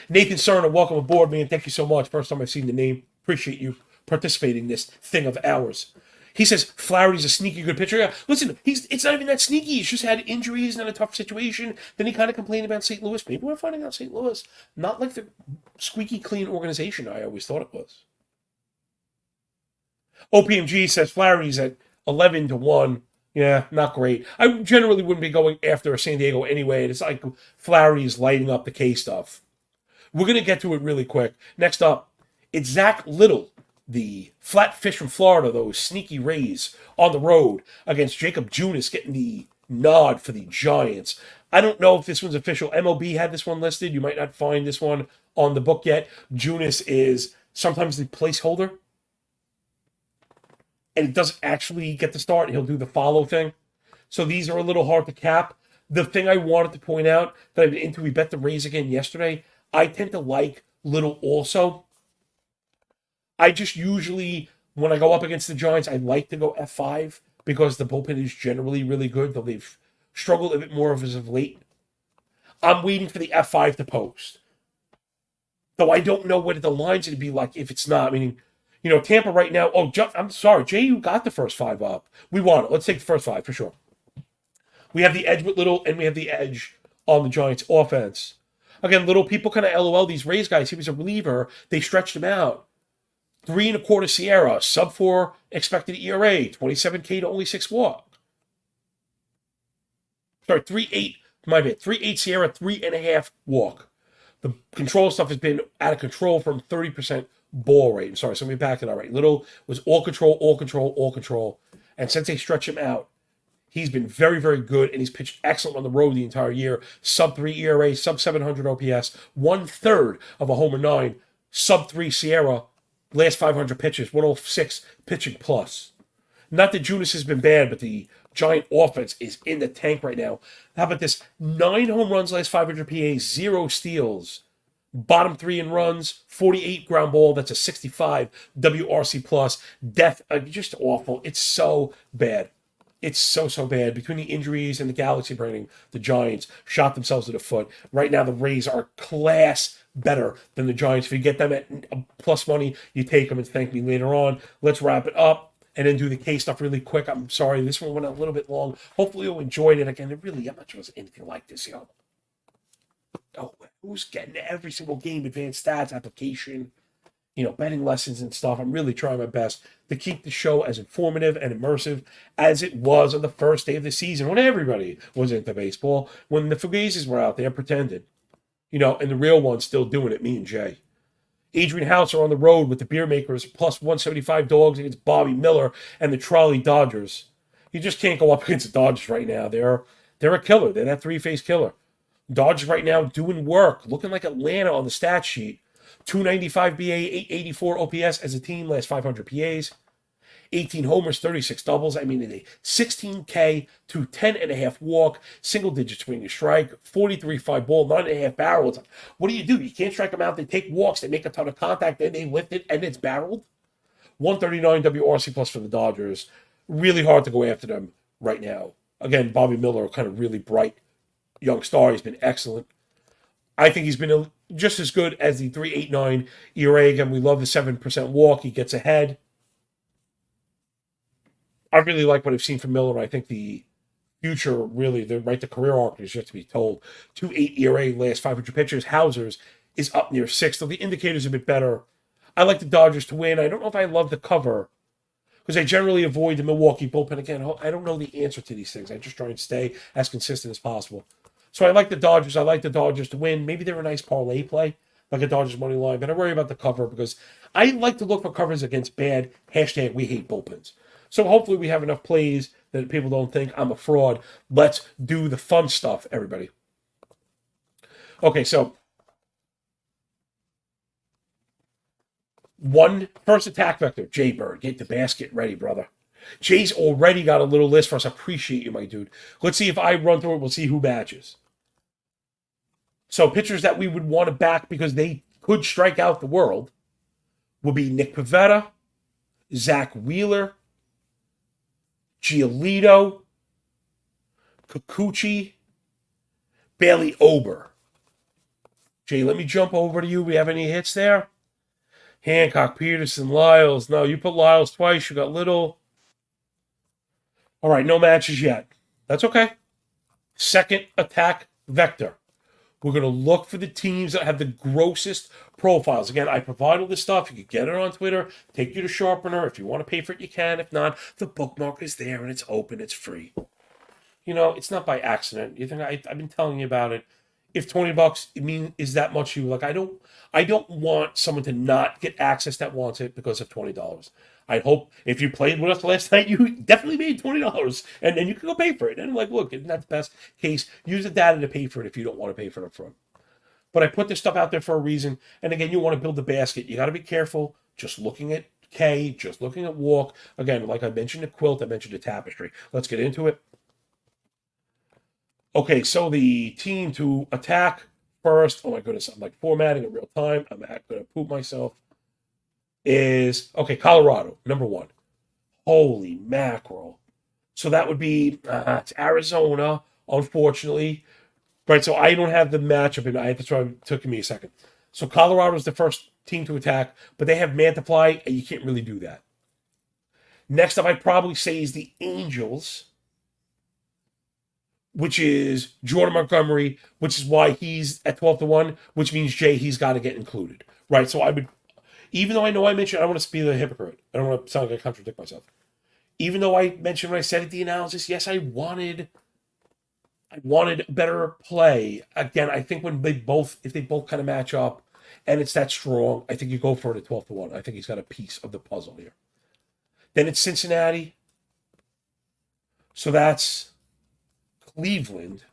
Nathan Cerna, welcome aboard, man. Thank you so much. First time I've seen the name. Appreciate you participating in this thing of ours. He says Flaherty's a sneaky good pitcher. Yeah, listen, it's not even that sneaky. He's just had injuries and a tough situation. Then he kind of complained about St. Louis. Maybe we're finding out St. Louis, not like the squeaky clean organization I always thought it was. OPMG says Flaherty's at 11-1. Yeah, not great. I generally wouldn't be going after San Diego anyway. It's like Flaherty's lighting up the K stuff. We're going to get to it really quick. Next up, it's Zach Little, the flatfish from Florida, those sneaky Rays on the road against Jacob Junis, getting the nod for the Giants. I don't know if this one's official. MLB had this one listed. You might not find this one on the book yet. Junis is sometimes the placeholder, and it doesn't actually get to start. He'll do the follow thing. So these are a little hard to cap. The thing I wanted to point out that I'm into, we bet the Rays again yesterday. I tend to like Little also. I just usually, when I go up against the Giants, I like to go F5 because the bullpen is generally really good, though they've struggled a bit more as of late. I'm waiting for the F5 to post. Though I don't know what the line's going to be like if it's not. Meaning, Tampa right now. Oh, I'm sorry. Jay, you got the first 5 up. We want it. Let's take the first 5 for sure. We have the edge with Little, and we have the edge on the Giants offense. Again, Little, people kind of LOL these Rays guys. He was a reliever. They stretched him out. 3.25 Sierra, sub-4 expected ERA, 27K to only 6 walk. Sorry, 3.8, my bad. 3.8 Sierra, 3.5 walk. The control stuff has been out of control from 30% ball rate. I'm sorry, so let me back it up right. Little was all control, all control, all control. And since they stretch him out, he's been very, very good, and he's pitched excellent on the road the entire year. Sub-3 ERA, sub-700 OPS, 1/3 of a homer 9, sub-3 Sierra, last 500 pitches, 106 pitching plus. Not that Junis has been bad, but the Giant offense is in the tank right now. How about this? 9 home runs, last 500 PAs, 0 steals. Bottom 3 in runs, 48 ground ball. That's a 65 WRC plus. Death, just awful. It's so bad. It's so bad. Between the injuries and the Galaxy branding, the Giants shot themselves in the foot. Right now, the Rays are class better than the Giants. If you get them at plus money, you take them and thank me later on. Let's wrap it up and then do the K stuff really quick. I'm sorry, this one went a little bit long. Hopefully you'll enjoy it. Again, I'm not sure it was anything like this, Oh, who's getting every single game, advanced stats, application, betting lessons and stuff. I'm really trying my best to keep the show as informative and immersive as it was on the first day of the season when everybody was into baseball, when the Fugazis were out there pretending, and the real ones still doing it, me and Jay. Adrian House are on the road with the Beer Makers, plus 175 dogs against Bobby Miller and the Trolley Dodgers. You just can't go up against the Dodgers right now. They're a killer. They're that 3-face killer. Dodgers right now doing work, looking like Atlanta on the stat sheet. 295 BA, 884 OPS as a team, last 500 PAs. 18 homers, 36 doubles. I mean, a 16K to 10.5 walk, single digit swing and strike, 43 fly ball, 9.5 barrels. What do? You can't strike them out. They take walks, they make a ton of contact, then they lift it, and it's barreled. 139 WRC plus for the Dodgers. Really hard to go after them right now. Again, Bobby Miller, kind of really bright young star. He's been excellent. I think he's been just as good as the 3.89 ERA. Again, we love the 7% walk. He gets ahead. I really like what I've seen from Miller. I think the future, really, the career arc is yet to be told. 2.8 ERA, last 500 pitches. Hauser's is up near 6, so the indicator's a bit better. I like the Dodgers to win. I don't know if I love the cover because I generally avoid the Milwaukee bullpen. Again, I don't know the answer to these things. I just try and stay as consistent as possible. So I like the Dodgers. I like the Dodgers to win. Maybe they're a nice parlay play, like a Dodgers money line. But I worry about the cover because I like to look for covers against bad #we hate bullpens. So hopefully we have enough plays that people don't think I'm a fraud. Let's do the fun stuff, everybody. Okay, so first attack vector, Jay Bird. Get the basket ready, brother. Jay's already got a little list for us. I appreciate you, my dude. Let's see if I run through it. We'll see who matches. So pitchers that we would want to back because they could strike out the world would be Nick Pivetta, Zach Wheeler, Giolito, Kikuchi, Bailey Ober. Jay, let me jump over to you. We have any hits there? Hancock, Peterson, Lyles. No, you put Lyles twice. You got Little. All right, no matches yet. That's okay. Second attack vector. We're going to look for the teams that have the grossest profiles. Again, I provide all this stuff. You can get it on Twitter. Take you to Sharpener. If you want to pay for it, you can. If not, the bookmark is there and it's open. It's free. It's not by accident. You think I've been telling you about it. If $20 is that much you like, I don't want someone to not get access that wants it because of $20. I hope if you played with us last night, you definitely made $20, and then you can go pay for it. And I'm like, look, isn't that the best case? Use the data to pay for it if you don't want to pay for it up front. But I put this stuff out there for a reason. And again, you want to build the basket. You got to be careful just looking at K, just looking at walk. Again, like I mentioned the quilt, I mentioned the tapestry. Let's get into it. Okay, so the team to attack first, oh my goodness, I'm like formatting in real time. I'm going to poop myself. Is, okay, Colorado, number 1. Holy mackerel. So that would be, it's Arizona, unfortunately. Right, so I don't have the matchup, and that's why it took me a second. So Colorado is the first team to attack, but they have Mantiply, and you can't really do that. Next up, I'd probably say is the Angels, which is Jordan Montgomery, which is why he's at 12-1, which means Jay, he's got to get included. Right, so I would, even though I know I mentioned, I don't want to be the hypocrite. I don't want to sound like I contradict myself. Even though I mentioned when I said at the analysis, yes, I wanted better play. Again, I think when if they both kind of match up and it's that strong, I think you go for it at 12-1. I think he's got a piece of the puzzle here. Then it's Cincinnati. So that's Cleveland,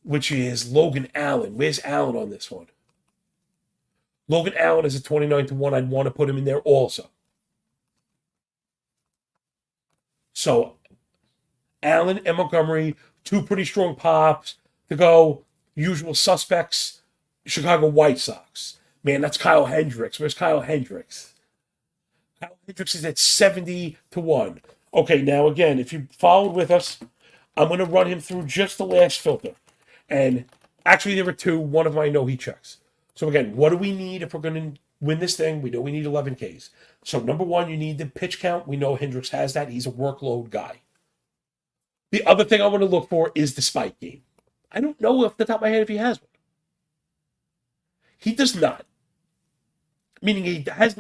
which is Logan Allen. Where's Allen on this one? Logan Allen is a 29-1. I'd want to put him in there also. So Allen and Montgomery, 2 pretty strong pops to go. Usual suspects, Chicago White Sox. Man, that's Kyle Hendricks. Where's Kyle Hendricks? Kyle Hendricks is at 70-1. Okay, now again, if you followed with us, I'm going to run him through just the last filter. And actually, there were 2. One of them I know he checks. So again, what do we need if we're going to win this thing? We know we need 11 Ks. So number 1, you need the pitch count. We know Hendricks has that. He's a workload guy. The other thing I want to look for is the spike game. I don't know off the top of my head if he has one. He does not. Meaning he has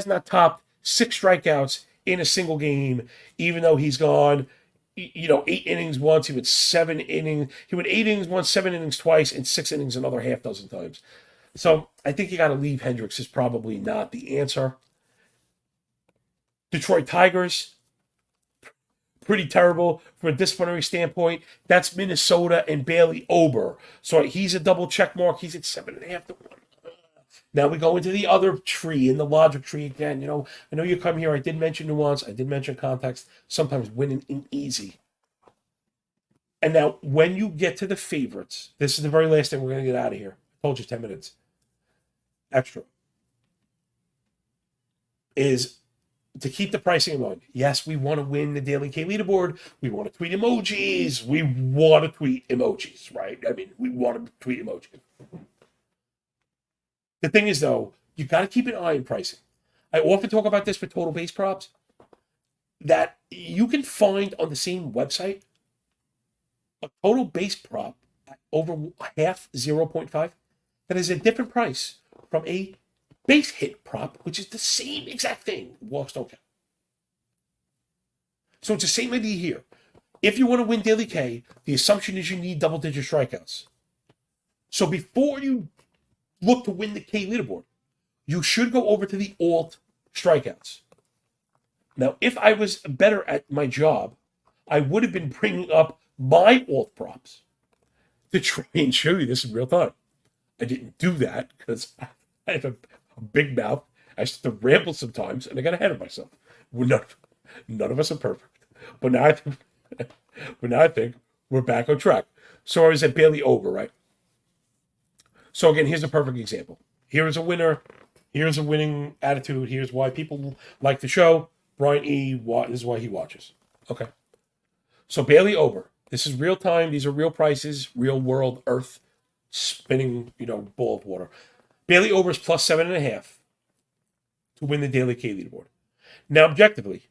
not topped 6 strikeouts in a single game, even though he's gone, 8 innings once. He went 7 innings. He went 8 innings once, 7 innings twice, and 6 innings another half dozen times. So I think you got to leave Hendricks is probably not the answer. Detroit Tigers, pretty terrible from a disciplinary standpoint. That's Minnesota and Bailey Ober. So he's a double check mark. He's at 7.5-1. Now we go into the other tree, in the logic tree again. I know you come here. I did mention nuance. I did mention context. Sometimes winning ain't easy. And now when you get to the favorites, this is the very last thing we're going to get out of here. I told you 10 minutes. Extra. Is to keep the pricing in mind. Yes, we want to win the Daily K leaderboard. We want to tweet emojis. We want to tweet emojis, right? I mean, we want to tweet emojis. The thing is, though, you got to keep an eye on pricing. I often talk about this for total base props, that you can find on the same website a total base prop at over half 0.5 that is a different price from a base hit prop, which is the same exact thing. Walks don't count. So it's the same idea here. If you want to win Daily K, the assumption is you need double-digit strikeouts. So before you look to win the K leaderboard, you should go over to the alt strikeouts. Now, if I was better at my job, I would have been bringing up my alt props to try and show you this in real time. I didn't do that because I have a big mouth. I used to ramble sometimes, and I got ahead of myself. None of us are perfect, but now I think we're back on track. So I was at Bailey Ober, right? So again, here's a perfect example. Here is a winner. Here's a winning attitude. Here's why people like the show. Brian E. This is why he watches. Okay. So Bailey Ober. This is real time. These are real prices. Real world Earth spinning, ball of water. Bailey Ober is plus 7.5 to win the Daily K leaderboard. Now, objectively,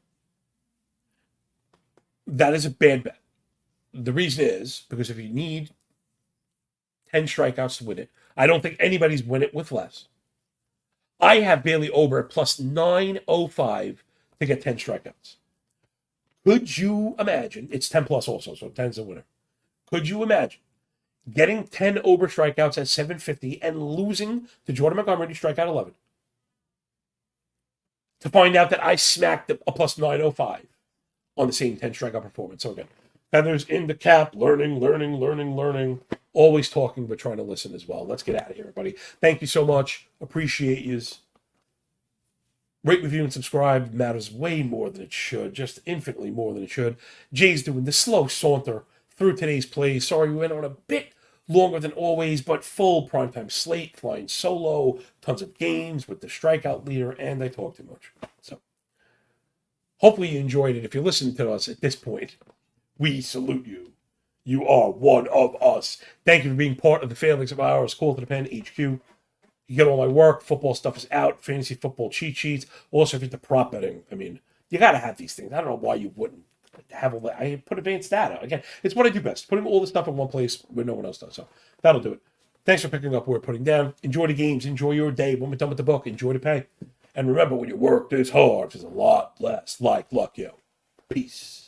that is a bad bet. The reason is because if you need 10 strikeouts to win it, I don't think anybody's win it with less. I have Bailey Ober at plus 905 to get 10 strikeouts. Could you imagine? It's 10 plus also, so 10's the winner. Could you imagine getting 10 Ober strikeouts at 750 and losing to Jordan Montgomery to strike out 11? to find out that I smacked a plus 905 on the same 10 strikeout performance. So again, feathers in the cap, learning. Always talking, but trying to listen as well. Let's get out of here, everybody. Thank you so much. Appreciate yous. Rate, review, and subscribe matters way more than it should. Just infinitely more than it should. Jay's doing the slow saunter through today's plays. Sorry we went on a bit longer than always, but full primetime slate, flying solo, tons of games with the strikeout leader, and I talk too much. So hopefully you enjoyed it. If you're listening to us at this point, we salute you. You are one of us. Thank you for being part of the families of ours. Call to the Pen HQ. You get all my work. Football stuff is out. Fantasy football cheat sheets. Also, if you're into prop betting, I mean, you got to have these things. I don't know why you wouldn't have all that. I put advanced data. Again, it's what I do best. Putting all this stuff in one place where no one else does. So that'll do it. Thanks for picking up what we're putting down. Enjoy the games. Enjoy your day. When we're done with the book, enjoy the pay. And remember, when you work this hard, there's a lot less like luck, yo. Peace.